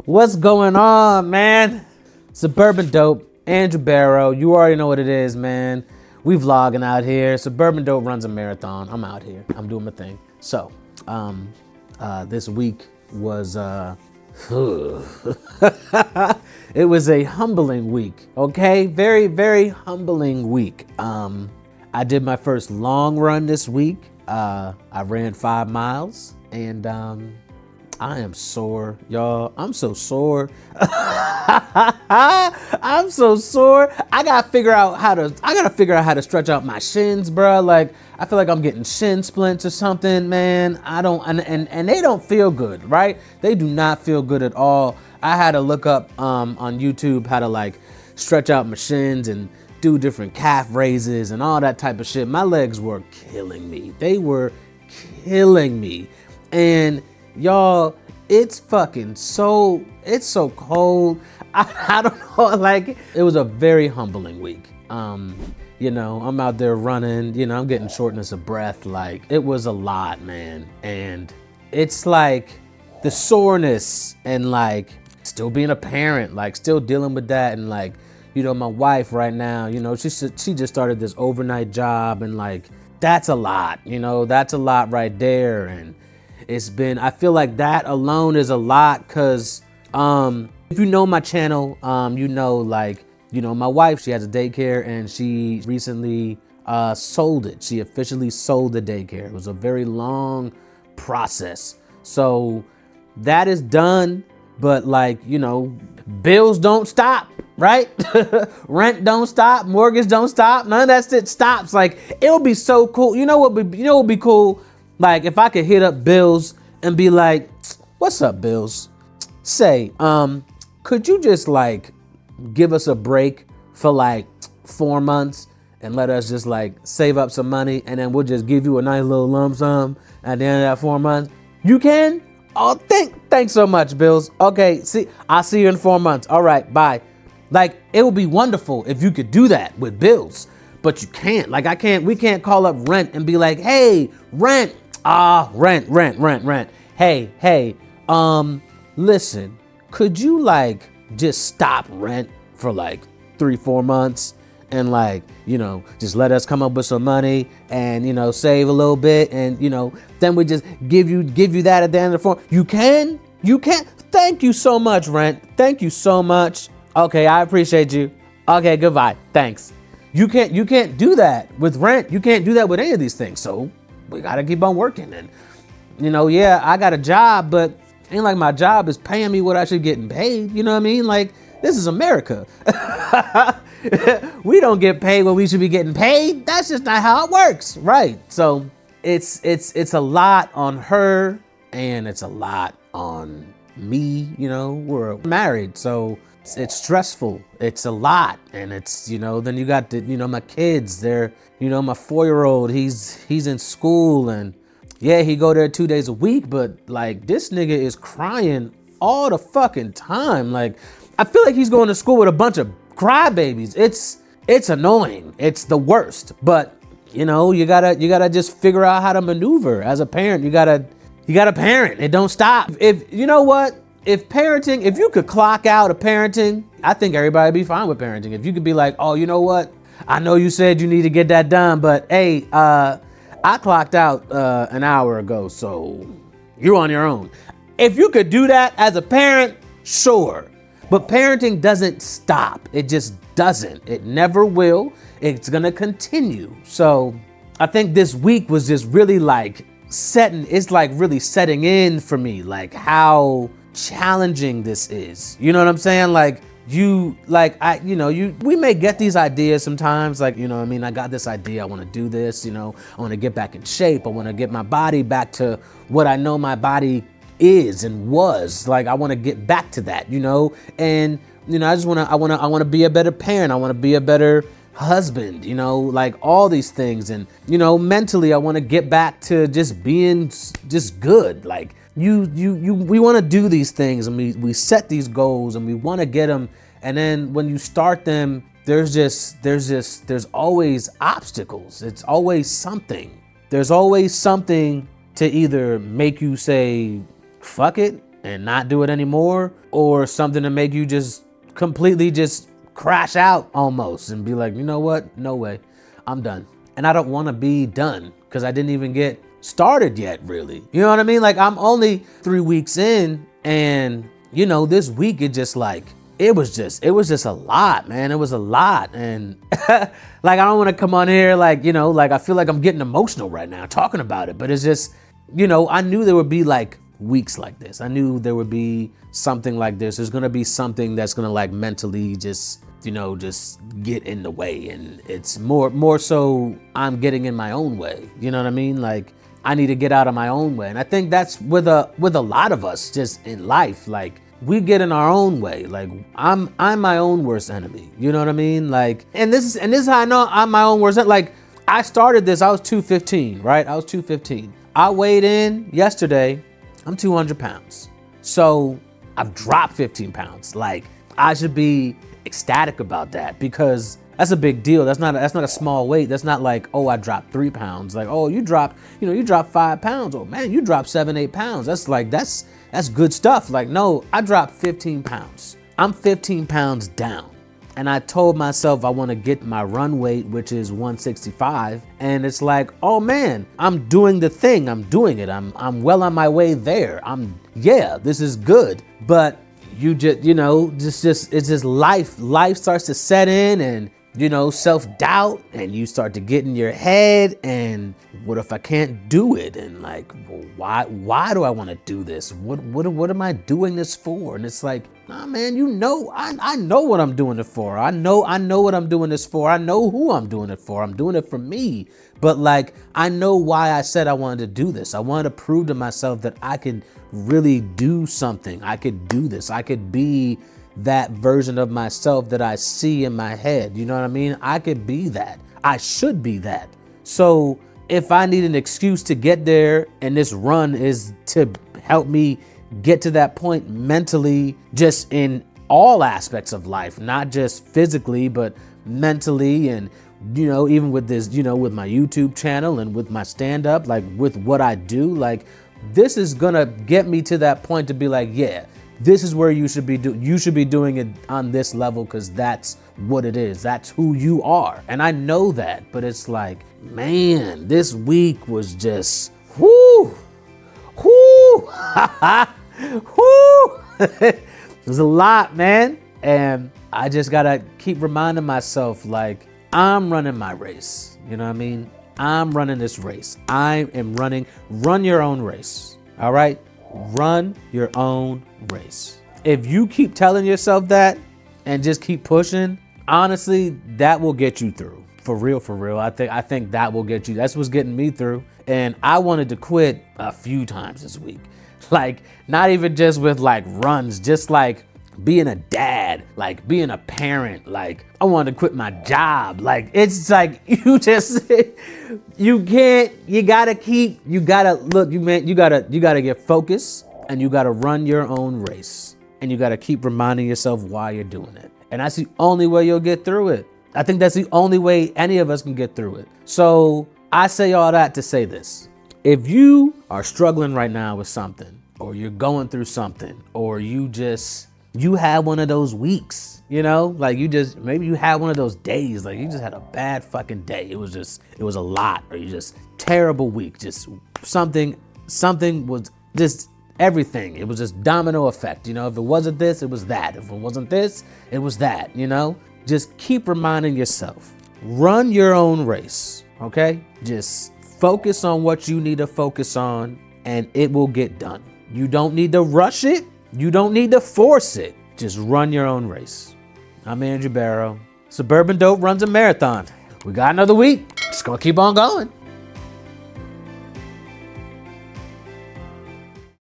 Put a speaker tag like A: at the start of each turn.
A: What's going on, man? Suburban Dope, Andrew Barrow. You already know what it is, man. We vlogging out here. Suburban Dope runs a marathon. I'm out here. I'm doing my thing. So, this week was it was a humbling week. Okay, very, very humbling week. I did my first long run this week. I ran 5 miles, and I am sore, y'all. I'm so sore. I'm so sore. I gotta figure out how to stretch out my shins, bro. Like, I feel like I'm getting shin splints or something, man. I don't, and they don't feel good, right? They do not feel good at all. I had to look up on YouTube how to like stretch out my shins and do different calf raises and all that type of shit. My legs were killing me. They were killing me. And y'all, it's so cold. I don't know, like, it was a very humbling week. You know, I'm out there running, you know, I'm getting shortness of breath. Like, it was a lot, man. And it's like the soreness and like still being a parent, like still dealing with that. And like, you know, my wife right now, you know, she just started this overnight job, and like, that's a lot, you know, that's a lot right there. And I feel like that alone is a lot, because if you know my channel, you know, like, you know, my wife, she has a daycare, and she recently sold it. She officially sold the daycare. It was a very long process. So that is done, but like, you know, bills don't stop, right? Rent don't stop, mortgage don't stop, none of that shit stops. Like, it would be so cool. You know what would be cool? Like, if I could hit up Bills and be like, what's up, Bills? Say, could you just like give us a break for like 4 months and let us just like save up some money, and then we'll just give you a nice little lump sum at the end of that 4 months? You can? Oh, thanks so much, Bills. Okay, I'll see you in 4 months. All right, bye. Like, it would be wonderful if you could do that with Bills, but you can't. Like, we can't call up Rent and be like, hey, Rent. Rent. Hey, listen, could you like just stop rent for like 3-4 months and like, you know, just let us come up with some money and, you know, save a little bit, and, you know, then we just give you that at the end of the form. You can? Thank you so much, Rent. Thank you so much. Okay, I appreciate you. Okay, goodbye. Thanks. You can't do that with Rent. You can't do that with any of these things. So we gotta keep on working. And, you know, yeah, I got a job, but ain't like my job is paying me what I should getting paid. You know what I mean? Like, this is America. We don't get paid what we should be getting paid. That's just not how it works, right? So it's a lot on her, and it's a lot on me. You know, we're married, so it's stressful. It's a lot. And it's, you know, then you got the, you know, my kids, they're, you know, my 4-year-old, he's in school, and yeah, he go there 2 days a week, but like, this nigga is crying all the fucking time. Like, I feel like he's going to school with a bunch of crybabies. It's annoying. It's the worst. But, you know, you gotta just figure out how to maneuver as a parent. You gotta parent. It don't stop. If you know what, if you could clock out of parenting, I think everybody'd be fine with parenting. If you could be like, oh, you know what, I know you said you need to get that done, but hey, I clocked out an hour ago, so you're on your own. If you could do that as a parent, sure. But parenting doesn't stop. It just doesn't. It never will. It's gonna continue. So I think this week was just really like really setting in for me, like how challenging this is. You know what I'm saying? Like, we may get these ideas sometimes, like, you know what I mean, I got this idea, I want to do this, you know, I want to get back in shape, I want to get my body back to what I know my body is and was. Like, I want to get back to that, you know, and, you know, I want to be a better parent, I want to be a better husband, you know, like all these things. And, you know, mentally, I want to get back to just being just good. Like, we want to do these things, and we set these goals, and we want to get them. And then when you start them, there's always obstacles. It's always something. There's always something to either make you say, fuck it, and not do it anymore, or something to make you just completely just crash out almost and be like, you know what? No way. I'm done. And I don't want to be done because I didn't even get started yet, really. You know what I mean? Like, I'm only 3 weeks in, and you know, this week it was just a lot, man. It was a lot. And like, I don't want to come on here like, you know, like I feel like I'm getting emotional right now talking about it, but it's just, you know, I knew there would be like weeks like this. I knew there would be something like this. There's going to be something that's going to like mentally just, you know, just get in the way. And it's more so I'm getting in my own way. You know what I mean? Like, I need to get out of my own way. And I think that's with a lot of us just in life. Like, we get in our own way. Like, I'm my own worst enemy. You know what I mean? Like, and this is how I know I'm my own worst enemy. Like, I started this, I was 215, right? I was 215. I weighed in yesterday, I'm 200 pounds. So I've dropped 15 pounds. Like, I should be ecstatic about that because that's a big deal. That's not a small weight. That's not like, oh, I dropped 3 pounds. Like, oh, you dropped 5 pounds. Oh man, you dropped 7, 8 pounds. That's good stuff. Like, no, I dropped 15 pounds. I'm 15 pounds down. And I told myself I want to get my run weight, which is 165. And it's like, oh man, I'm doing the thing. I'm doing it. I'm well on my way there. This is good. But you just, you know, it's just life. Life starts to set in, and you know, self-doubt, and you start to get in your head, and what if I can't do it? And like, well, why do I want to do this? What am I doing this for? And it's like, nah, man, you know, I know what I'm doing it for. I know what I'm doing this for. I know who I'm doing it for. I'm doing it for me. But like, I know why I said I wanted to do this. I wanted to prove to myself that I could really do something. I could do this. I could be that version of myself that I see in my head. You know what I mean? I could be that. I should be that. So if I need an excuse to get there, and this run is to help me get to that point mentally, just in all aspects of life, not just physically, but mentally, and you know, even with this, you know, with my YouTube channel and with my stand-up, like with what I do, like this is gonna get me to that point to be like, yeah, this is where you should be doing it on this level, because that's what it is. That's who you are. And I know that, but it's like, man, this week was just, whoo, it was a lot, man. And I just gotta keep reminding myself, like, I'm running my race. You know what I mean? I'm running this race. I am running. Run your own race. All right? Run your own race. If you keep telling yourself that and just keep pushing, honestly, that will get you through. For real. I think that will get you. That's what's getting me through. And I wanted to quit a few times this week. Like, not even just with like runs, just like being a dad, like being a parent. Like, I wanted to quit my job. Like, it's like you gotta get focused, and you gotta run your own race, and you gotta keep reminding yourself why you're doing it. And that's the only way you'll get through it. I think that's the only way any of us can get through it. So I say all that to say this. If you are struggling right now with something, or you're going through something, or you had one of those weeks, you know, like maybe you had one of those days, like you just had a bad fucking day. It was a lot, or you just terrible week, just something was just everything. It was just domino effect. You know, if it wasn't this, it was that. If it wasn't this, it was that, you know, just keep reminding yourself, run your own race. Okay. Just focus on what you need to focus on, and it will get done. You don't need to rush it. You don't need to force it. Just run your own race. I'm Andrew Barrow. Suburban Dope runs a marathon. We got another week. Just gonna keep on going.